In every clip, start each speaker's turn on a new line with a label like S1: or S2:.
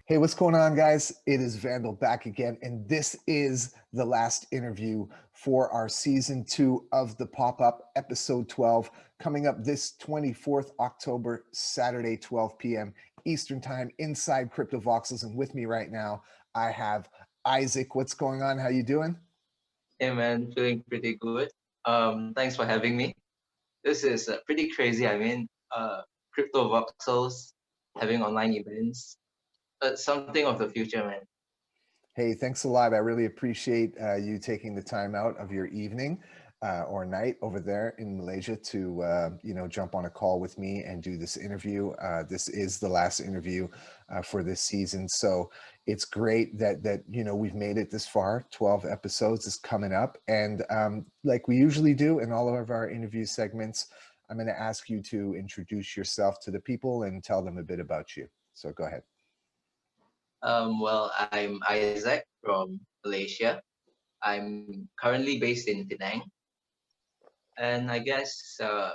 S1: Hey, what's going on, guys? It is Vandal back again, and this is the last interview for our season 2 of the Pop-Up, episode 12, coming up this 24th October, Saturday, 12 p.m. Eastern Time, inside Crypto Voxels. And with me right now, I have Isaac. What's going on? How you doing?
S2: Hey man, feeling pretty good. Thanks for having me. This is pretty crazy. Crypto voxels, having online events. It's something of the future, man.
S1: Hey, thanks a lot. I really appreciate you taking the time out of your evening or night over there in Malaysia to, jump on a call with me and do this interview. This is the last interview for this season. So it's great that we've made it this far. 12 episodes is coming up. And like we usually do in all of our interview segments, I'm going to ask you to introduce yourself to the people and tell them a bit about you. So go ahead.
S2: I'm Isaac from Malaysia. I'm currently based in Penang. And I guess I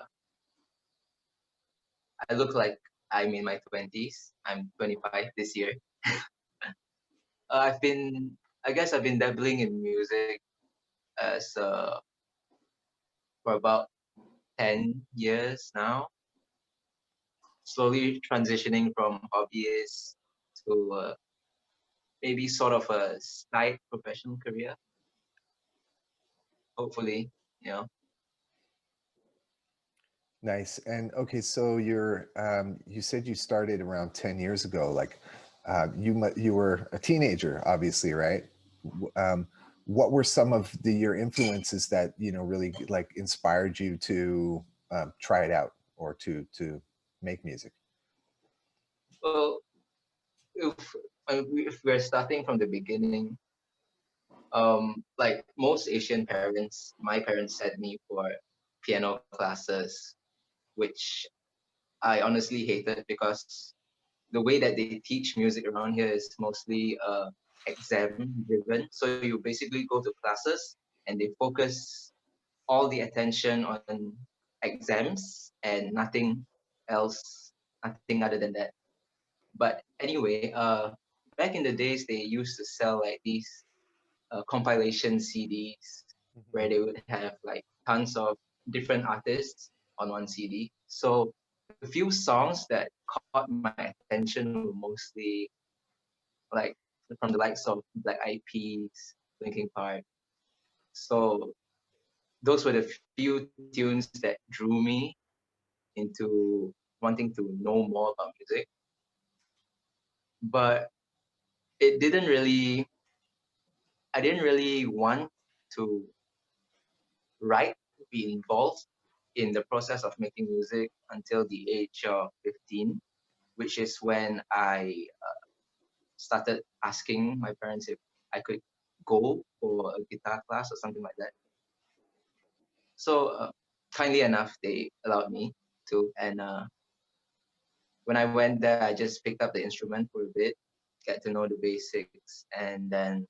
S2: look like I'm in my 20s. I'm 25 this year. I've been dabbling in music as for about 10 years now, slowly transitioning from hobbyist to maybe sort of a side professional career. Hopefully, you know.
S1: Nice. And okay, so you said you started around 10 years ago. Like you were a teenager, obviously, right? What were some of your influences that really like inspired you to try it out or to make music?
S2: Well, if we're starting from the beginning, like most Asian parents, my parents sent me for piano classes, which I honestly hated because the way that they teach music around here is mostly exam driven. So you basically go to classes and they focus all the attention on exams and nothing else, nothing other than that. But anyway, back in the days, they used to sell like these compilation CDs where they would have like tons of different artists on one CD. So the few songs that caught my attention were mostly like from the likes of Black Eyed Peas, Linkin Park. So those were the few tunes that drew me into wanting to know more about music. But it didn't really, I didn't really want to write, be involved in the process of making music until the age of 15, which is when I started asking my parents if I could go for a guitar class or something like that. So kindly enough, they allowed me to. And when I went there, I just picked up the instrument for a bit, get to know the basics, and then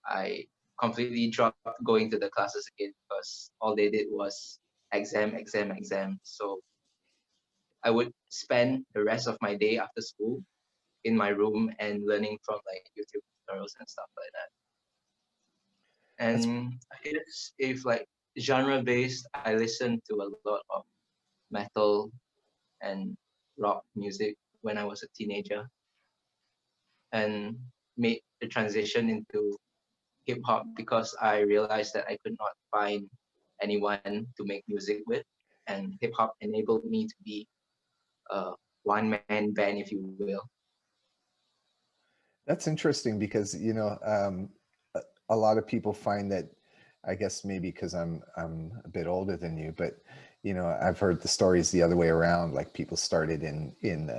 S2: I completely dropped going to the classes again because all they did was exam, exam, exam. So I would spend the rest of my day after school in my room and learning from like YouTube tutorials and stuff like that.
S1: That's
S2: And I guess if like genre based, I listen to a lot of metal and rock music when I was a teenager and made the transition into hip hop because I realized that I could not find anyone to make music with. And hip hop enabled me to be a one man band, if you will.
S1: That's interesting because a lot of people find that, I guess maybe because I'm a bit older than you, but I've heard the stories the other way around. Like people started in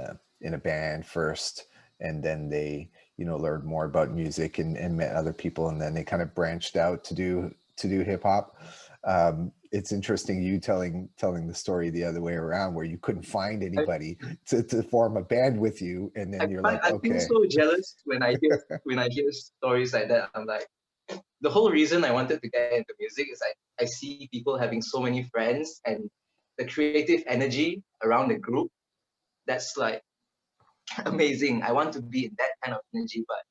S1: a band first, and then they learned more about music and met other people, and then they kind of branched out to do hip hop. It's interesting you telling the story the other way around, where you couldn't find
S2: I,
S1: anybody to form a band with you, and then you're like,
S2: I feel
S1: okay.
S2: so jealous when I hear stories like that. I'm like, the whole reason I wanted to get into music is I see people having so many friends and the creative energy around the group. That's like amazing. I want to be in that kind of energy, but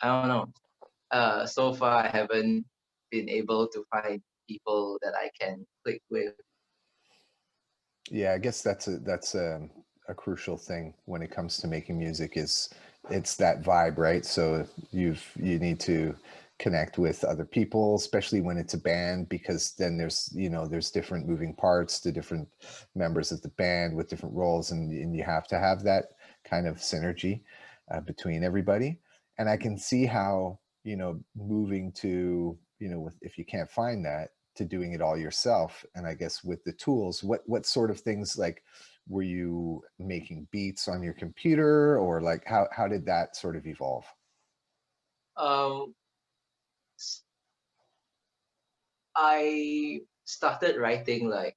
S2: I don't know. So far, I haven't been able to find people that I can click with.
S1: Yeah, I guess that's a crucial thing when it comes to making music is it's that vibe, right? So you need to connect with other people, especially when it's a band, because then there's different moving parts to different members of the band with different roles, and you have to have that kind of synergy between everybody. And I can see how moving to with if you can't find that to doing it all yourself. And I guess with the tools, what sort of things, like, were you making beats on your computer, or like how did that sort of evolve?
S2: Um, s- I started writing like,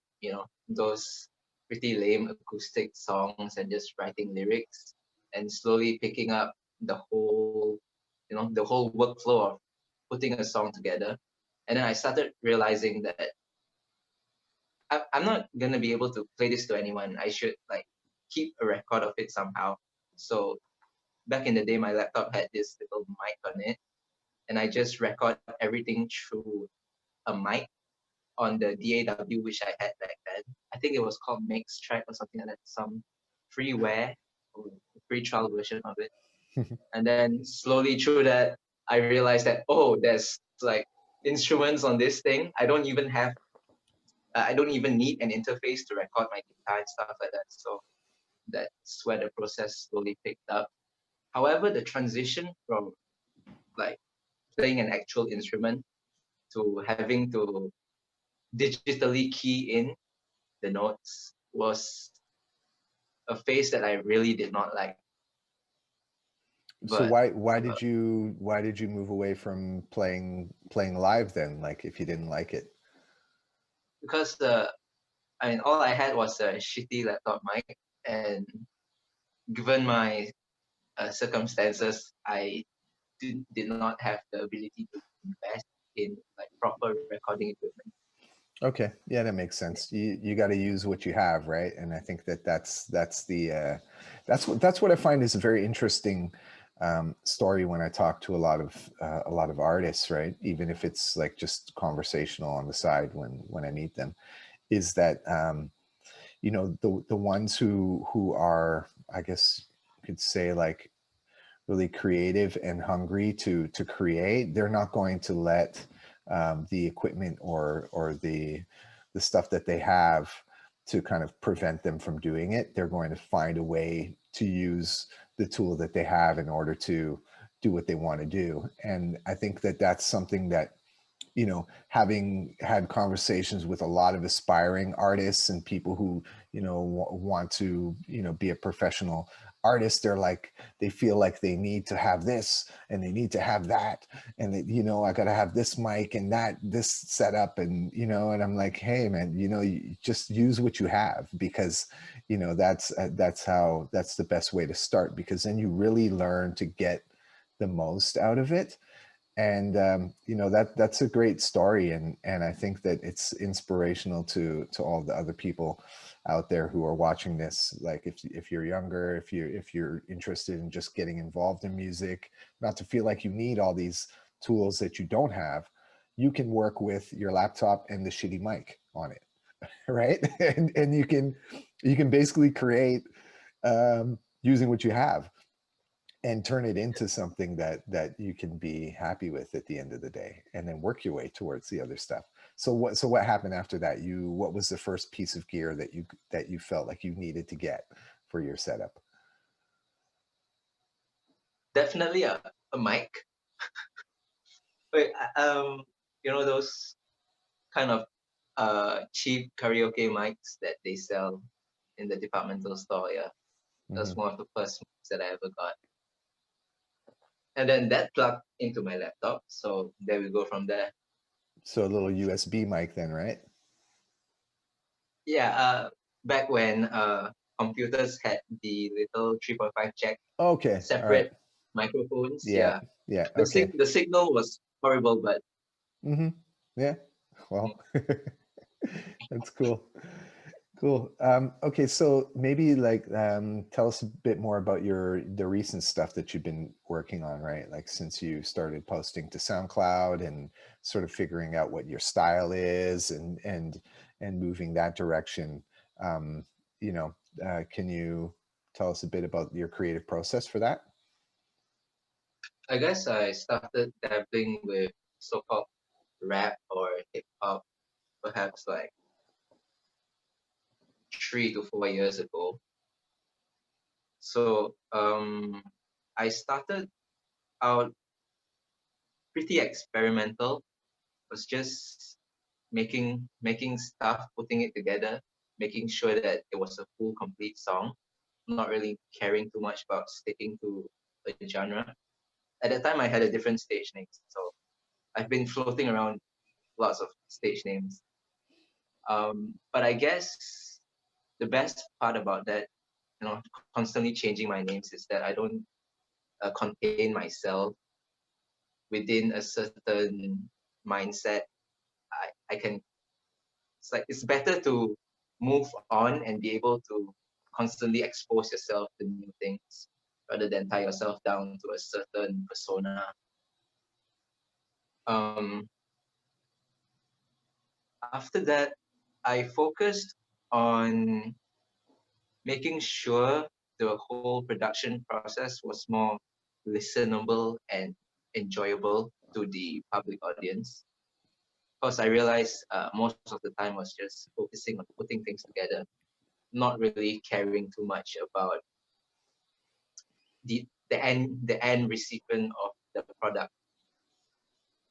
S2: those pretty lame acoustic songs and just writing lyrics and slowly picking up the whole workflow of putting a song together. And then I started realizing that I'm not gonna be able to play this to anyone. I should like keep a record of it somehow. So back in the day, my laptop had this little mic on it, and I just record everything through a mic on the DAW which I had back then. I think it was called Mix Track or something like that, some freeware or free trial version of it. And then slowly through that, I realized that there's like instruments on this thing. I don't even need an interface to record my guitar and stuff like that. So that's where the process slowly picked up. However, the transition from like playing an actual instrument to having to digitally key in the notes was a phase that I really did not like.
S1: So
S2: But
S1: why did you move away from playing live then, like, if you didn't like it?
S2: because all I had was a shitty laptop mic, and given my circumstances, I did not have the ability to invest in like proper recording equipment.
S1: Okay, yeah, that makes sense. You got to use what you have, right? And I think that's what I find is a very interesting story when I talk to a lot of artists, right? Even if it's like just conversational on the side when I meet them, is that the ones who are, I guess you could say, like, really creative and hungry to create, they're not going to let the equipment or the stuff that they have to kind of prevent them from doing it. They're going to find a way to use the tool that they have in order to do what they want to do. And I think that that's something that, having had conversations with a lot of aspiring artists and people who, want to, be a professional artist, they feel like they need to have this and they need to have that. And that, I got to have this mic and this setup. And I'm like, hey man, you just use what you have, because, that's the best way to start, because then you really learn to get the most out of it. And that's a great story, and I think that it's inspirational to all the other people out there who are watching this. Like, if you're younger, if you're interested in just getting involved in music, not to feel like you need all these tools that you don't have, you can work with your laptop and the shitty mic on it, right? And you can basically create using what you have, and turn it into something that you can be happy with at the end of the day, and then work your way towards the other stuff. So what happened after that? What was the first piece of gear that you felt like you needed to get for your setup?
S2: Definitely a mic. Wait, those kind of cheap karaoke mics that they sell in the departmental store. Yeah, that's
S1: Hmm.
S2: one of the first mics that I ever got. And then that plugged into my laptop. So there we go from there.
S1: So a little USB mic then, right?
S2: Yeah, back when computers had the little 3.5 jack
S1: Okay, all right.
S2: separate microphones.
S1: Yeah,
S2: Yeah,
S1: yeah,
S2: the
S1: okay.
S2: the signal was horrible, but
S1: Hmm. Yeah, well, that's cool. Cool. Okay, so maybe like tell us a bit more about the recent stuff that you've been working on, right? Like since you started posting to SoundCloud and sort of figuring out what your style is and moving that direction. Um, you know, can you tell us a bit about your creative process for that?
S2: I guess I started dabbling with so-called rap or hip hop perhaps like 3 to 4 years ago. So I started out pretty experimental. Was just making stuff, putting it together, making sure that it was a full complete song. Not really caring too much about sticking to a genre. At that time, I had a different stage name, so I've been floating around lots of stage names. But I guess the best part about that, constantly changing my names is that I don't contain myself within a certain mindset. I can, it's like it's better to move on and be able to constantly expose yourself to new things rather than tie yourself down to a certain persona. Um, After that, I focused on making sure the whole production process was more listenable and enjoyable to the public audience. Because I realized most of the time was just focusing on putting things together, not really caring too much about the end recipient of the product.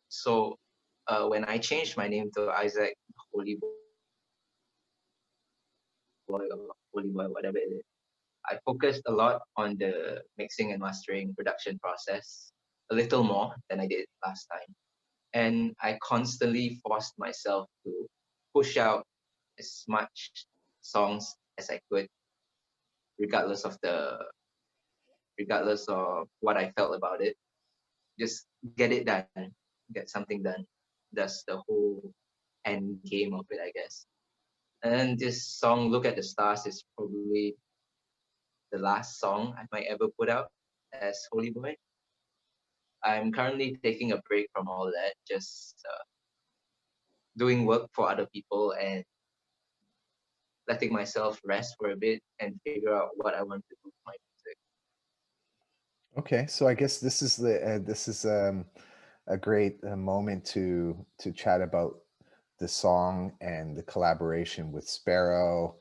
S2: So when I changed my name to Isaac Holy Boy or Holy Boy, whatever it is, I focused a lot on the mixing and mastering production process, a little more than I did last time. And I constantly forced myself to push out as much songs as I could, regardless of the regardless of what I felt about it. Just get it done, get something done. That's the whole end game of it, I guess. And this song, Look at the Stars, is probably the last song I might ever put out as Holy Boy. I'm currently taking a break from all that, just doing work for other people and letting myself rest for a bit and figure out what I want to do with my music.
S1: Okay, so I guess this is a great moment to chat about the song and the collaboration with Sparrow,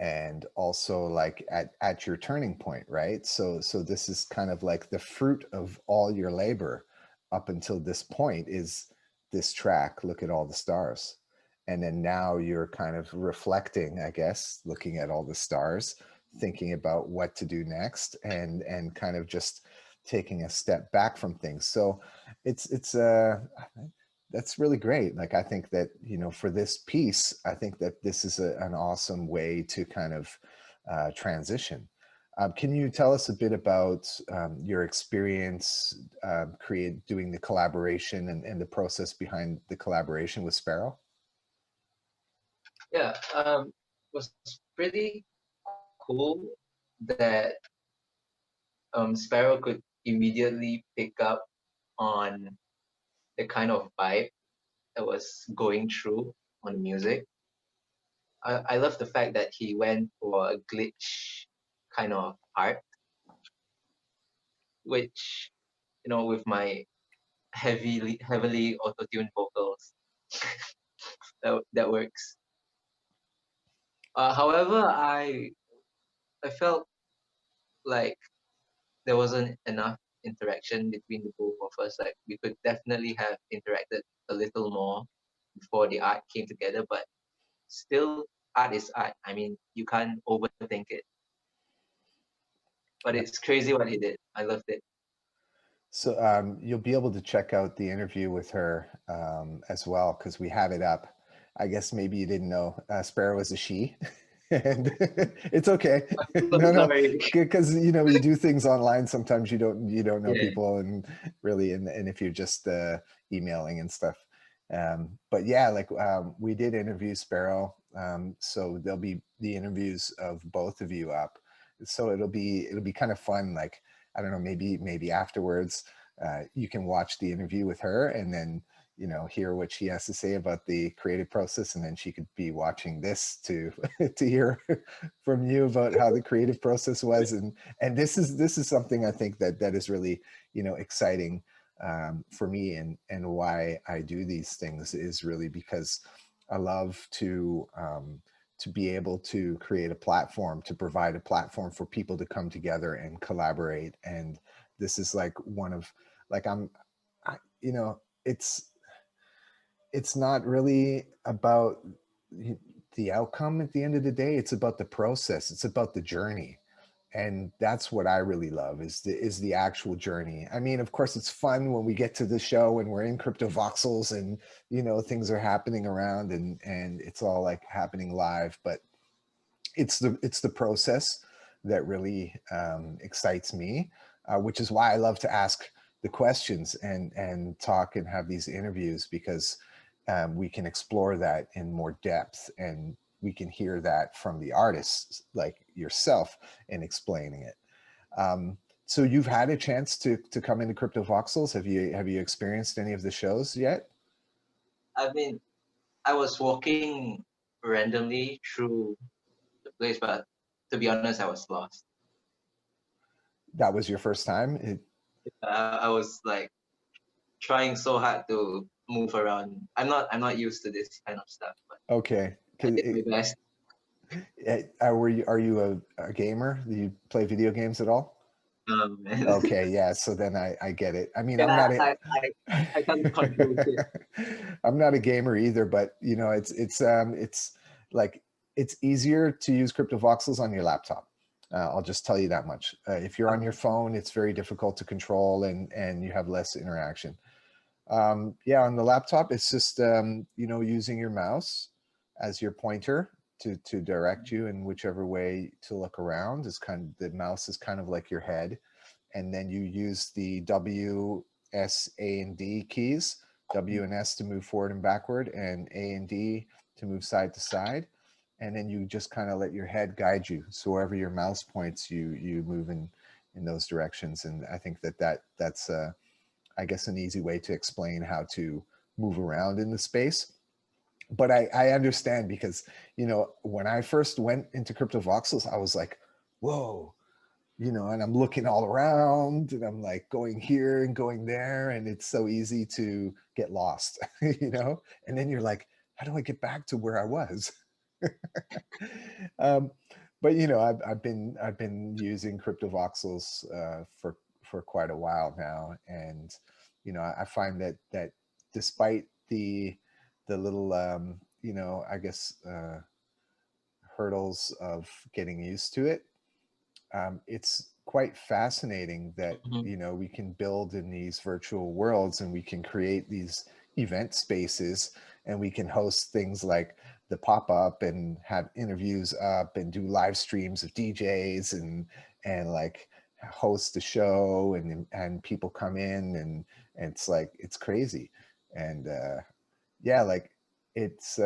S1: and also like at your turning point, right? So this is kind of like the fruit of all your labor up until this point is this track, Look at All the Stars. And then now you're kind of reflecting, I guess, looking at all the stars, thinking about what to do next, and kind of just taking a step back from things. So it's that's really great. Like, I think that, for this piece, I think that this is an awesome way to kind of transition. Can you tell us a bit about your experience doing the collaboration and the process behind the collaboration with Sparrow?
S2: Yeah, was pretty cool that Sparrow could immediately pick up on the kind of vibe that was going through on the music. I love the fact that he went for a glitch kind of art, which, with my heavily auto-tuned vocals, that works. However, I felt like there wasn't enough interaction between the both of us. Like we could definitely have interacted a little more before the art came together, but still, art is art. I mean, you can't overthink it. But it's crazy what he did. I loved it.
S1: So you'll be able to check out the interview with her as well, because we have it up. I guess maybe you didn't know Sparrow is a she, and it's okay. No, no,
S2: Sorry.
S1: because you do things online. Sometimes you don't know
S2: Yeah.
S1: people, and really, and if you're just emailing and stuff. But yeah, like we did interview Sparrow, so there'll be the interviews of both of you up. So it'll be kind of fun. Like I don't know, maybe afterwards you can watch the interview with her and then hear what she has to say about the creative process, and then she could be watching this to to hear from you about how the creative process was. And this is something I think that is really exciting for me, and why I do these things is really because I love to be able to create a platform, to provide a platform for people to come together and collaborate. And this is like one of like you know it's not really about the outcome at the end of the day. It's about the process, it's about the journey. And that's what I really love is the actual journey. I mean, of course it's fun when we get to the show and we're in crypto voxels and things are happening around and it's all like happening live, but it's the process that really excites me, which is why I love to ask the questions and talk and have these interviews, because we can explore that in more depth, and we can hear that from the artists like yourself in explaining it. So you've had a chance to come into Crypto Voxels. Have you experienced any of the shows yet?
S2: I mean, I was walking randomly through the place, but to be honest, I was lost.
S1: That was your first time?
S2: I was like trying so hard to move around. I'm not used to this kind of stuff, but
S1: Okay.
S2: I did my best.
S1: Are you a gamer? Do you play video games at all?
S2: Man.
S1: Okay, yeah. So then I get it. I mean, I'm
S2: Yeah,
S1: not a
S2: I can't control it.
S1: I'm not a gamer either, but it's like it's easier to use CryptoVoxels on your laptop. I'll just tell you that much. If you're on your phone, it's very difficult to control, and you have less interaction. Yeah, on the laptop, it's just using your mouse as your pointer to direct you in whichever way to look around. Is kind of the mouse is kind of like your head, and then you use the W, S, A, and D keys. W and S to move forward and backward, and A and D to move side to side. And then you just kind of let your head guide you. So wherever your mouse points, you move in those directions. And I think that's I guess an easy way to explain how to move around in the space. But I understand, because when I first went into Crypto Voxels, I was like, whoa, and I'm looking all around and I'm like going here and going there, and it's so easy to get lost, and then you're like, how do I get back to where I was? um, but I've been using Crypto Voxels for quite a while now, and I find that despite the little I guess hurdles of getting used to it, it's quite fascinating that
S2: Mhm.
S1: we can build in these virtual worlds, and we can create these event spaces, and we can host things like the pop-up and have interviews up and do live streams of DJs and like host the show, and people come in, and it's like it's crazy. And yeah, like it's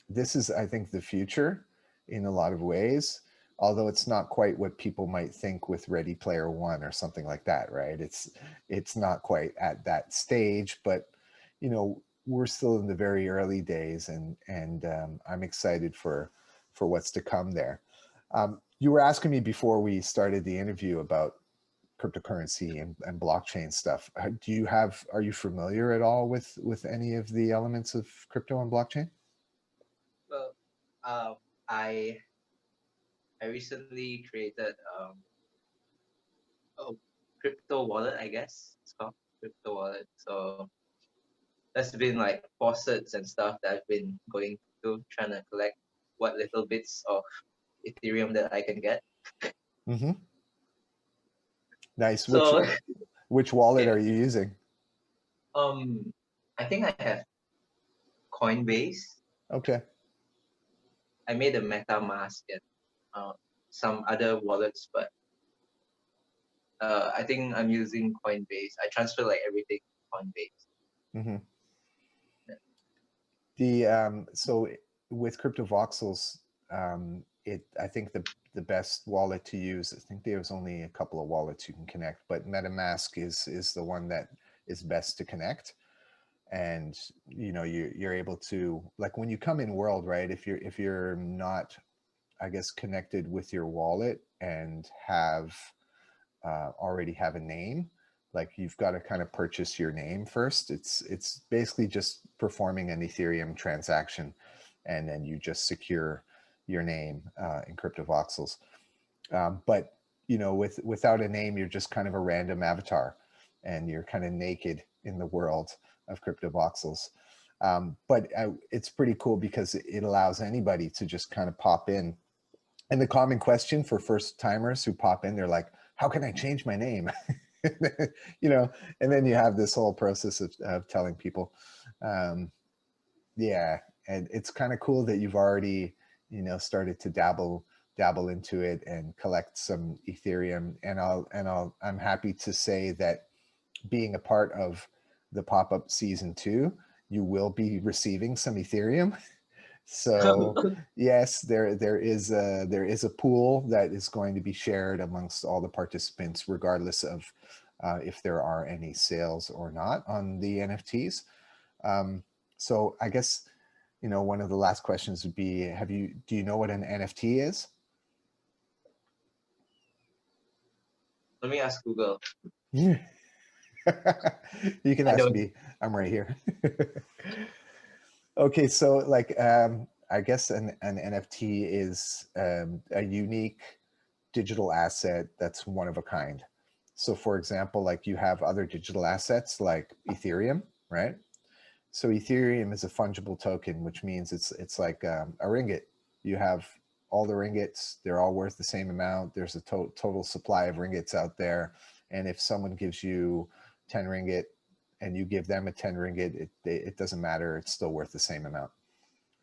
S1: this is, I think, the future in a lot of ways, although it's not quite what people might think with Ready Player One or something like that, right? It's not quite at that stage, but we're still in the very early days, and I'm excited for what's to come there. You were asking me before we started the interview about cryptocurrency and blockchain stuff. Are you familiar at all with any of the elements of crypto and blockchain?
S2: Well, uh, I I recently created oh, crypto wallet, I guess it's called crypto wallet. So there's been like faucets and stuff that I've been going to trying to collect what little bits of Ethereum that I can get.
S1: Mm-hmm. Nice. Which
S2: So
S1: which wallet
S2: yeah,
S1: are you using?
S2: um, I think I have Coinbase.
S1: Okay.
S2: I made a MetaMask and uh, some other wallets, but I think I'm using Coinbase. I transfer like everything to Coinbase.
S1: Mm-hmm. So with CryptoVoxels, I think the best wallet to use, I think there's only a couple of wallets you can connect, but MetaMask is the one that is best to connect. And you're able to, like, when you come in world, right, if you're not, I guess, connected with your wallet and have already have a name, like, you've got to kind of purchase your name first. It's basically just performing an Ethereum transaction, and then you just secure your name in CryptoVoxels. But without a name, you're just kind of a random avatar, and you're kind of naked in the world of CryptoVoxels. But it's pretty cool because it allows anybody to just kind of pop in. And the common question for first timers who pop in, they're like, how can I change my name? And then you have this whole process of telling people. Yeah, and it's kind of cool that you've already, started to dabble into it and collect some Ethereum. And I'm happy to say that being a part of the Popup Season 2, you will be receiving some Ethereum. So yes, there is a pool that is going to be shared amongst all the participants, regardless of if there are any sales or not on the NFTs. So I guess, one of the last questions would be, do you know what an NFT is?
S2: Let me ask Google.
S1: You can
S2: I
S1: ask
S2: don't.
S1: me. I'm right here. Okay, so like, I guess an NFT is a unique digital asset that's one of a kind. So for example, like, you have other digital assets like Ethereum, right? So Ethereum is a fungible token, which means it's like a ringgit. You have all the ringgits, they're all worth the same amount. There's a total supply of ringgits out there. And if someone gives you 10 ringgit and you give them a 10 ringgit, it doesn't matter, it's still worth the same amount.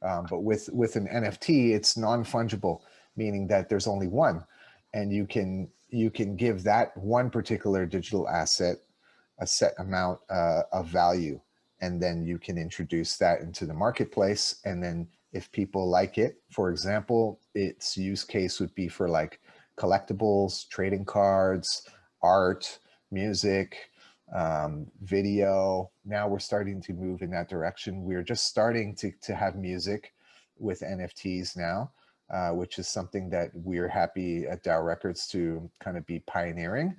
S1: But with an NFT, it's non-fungible, meaning that there's only one, and you can give that one particular digital asset a set amount of value, and then you can introduce that into the marketplace. And then if people like it, for example, its use case would be for like collectibles, trading cards, art, music, video. Now we're starting to move in that direction. We're just starting to have music with NFTs now, which is something that we're happy at DAOrecords to kind of be pioneering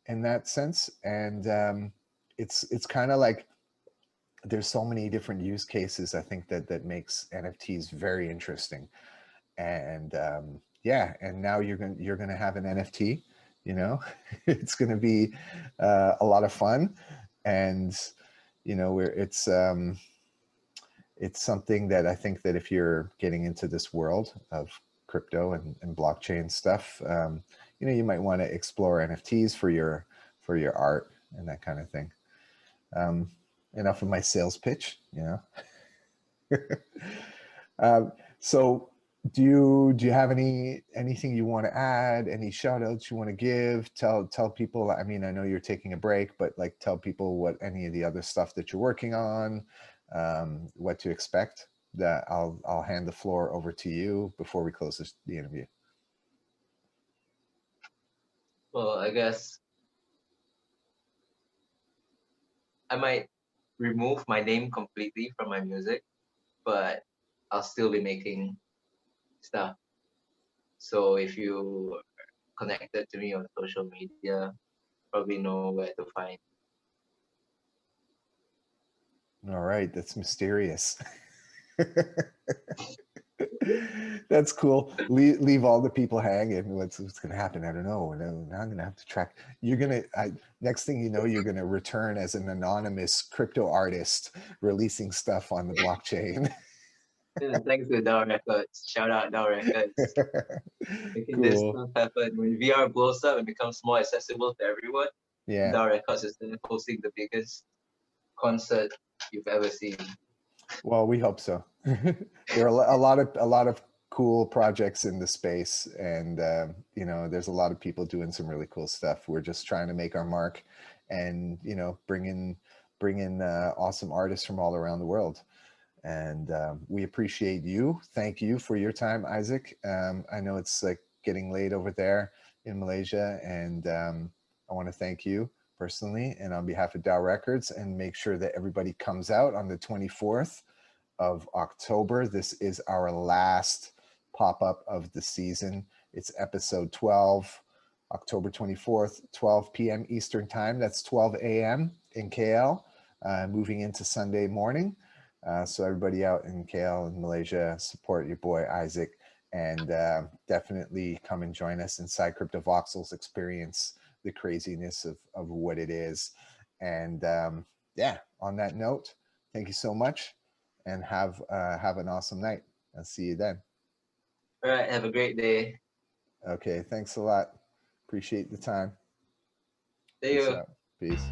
S1: in that sense. And it's kind of like, there's so many different use cases, I think, that makes NFTs very interesting. And yeah, and now you're gonna have an NFT, it's gonna be a lot of fun. And it's something that I think that if you're getting into this world of crypto and blockchain stuff, you might want to explore NFTs for your art and that kind of thing. Enough of my sales pitch, So do you have anything you want to add, any shout outs you want to give? Tell people, I mean, I know you're taking a break, but like, tell people what any of the other stuff that you're working on, what to expect. That I'll hand the floor over to you before we close the interview.
S2: Well, I guess I might remove my name completely from my music, but I'll still be making stuff. So if you connected to me on social media, probably know where to find.
S1: All right, that's mysterious. That's cool. Leave all the people hanging. What's going to happen? I don't know. Now I'm going to have to track. Next thing you know, you're going to return as an anonymous crypto artist releasing stuff on the blockchain.
S2: Thanks to DAOrecords. Shout out DAOrecords. Making this
S1: Cool.
S2: stuff happen. When VR blows up and becomes more accessible to everyone,
S1: Yeah.
S2: DAOrecords is then hosting the biggest concert you've ever seen.
S1: Well, we hope so. There are a lot of cool projects in the space, and there's a lot of people doing some really cool stuff. We're just trying to make our mark, and bring in awesome artists from all around the world. And we appreciate you. Thank you for your time, Isaac. I know it's like getting late over there in Malaysia, and I want to thank you personally and on behalf of DAOrecords, and make sure that everybody comes out on the 24th of October. This is our last pop-up of the season. It's episode 12, October 24th, 12 p.m. Eastern time. That's 12 a.m. in KL, moving into Sunday morning. So everybody out in KL and Malaysia, support your boy Isaac, and definitely come and join us inside CryptoVoxels, experience the craziness of what it is. And yeah, on that note, thank you so much, and have an awesome night. I'll see you then.
S2: All right, have a great day.
S1: Okay, thanks a lot. Appreciate the time.
S2: See
S1: Peace
S2: you.
S1: out. Peace.